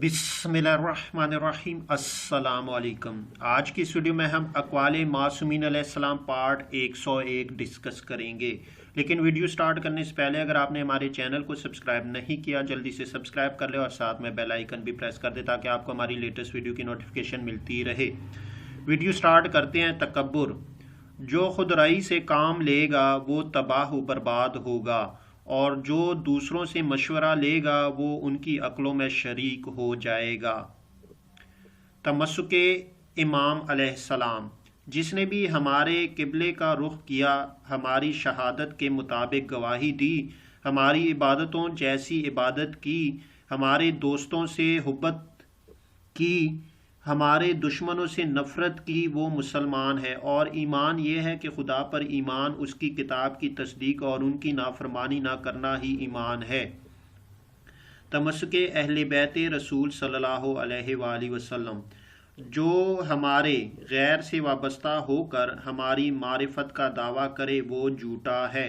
बिस्मिल्लाहिर्रहमानिर्रहीम अस्सलाम वालेकुम। आज की इस वीडियो में हम अक़वाल मासूमीन अलैहिस्सलाम पार्ट 101 डिस्कस करेंगे। लेकिन वीडियो स्टार्ट करने से पहले अगर आपने हमारे चैनल को सब्सक्राइब नहीं किया जल्दी से सब्सक्राइब कर ले और साथ में बेल आइकन भी प्रेस कर दे ताकि आपको हमारी लेटेस्ट वीडियो की नोटिफिकेशन मिलती रहे। वीडियो स्टार्ट करते हैं। तकब्बुर, जो खुदराई से काम लेगा वो तबाह बर्बाद होगा और जो दूसरों से मशवरा लेगा वो उनकी अक्लों में शरीक हो जाएगा। तमस्सुके इमाम अलैहिस्सलाम, जिसने भी हमारे किबले का रुख किया, हमारी शहादत के मुताबिक गवाही दी, हमारी इबादतों जैसी इबादत की, हमारे दोस्तों से हुब्बत की, हमारे दुश्मनों से नफ़रत की, वो मुसलमान है। और ईमान ये है कि खुदा पर ईमान, उसकी किताब की तस्दीक और उनकी नाफरमानी ना करना ही ईमान है। तमस्सुके अहले बैत रसूल सल्लल्लाहु अलैहि वसल्लम, जो हमारे गैर से वाबस्ता होकर हमारी मारिफत का दावा करे वो झूठा है।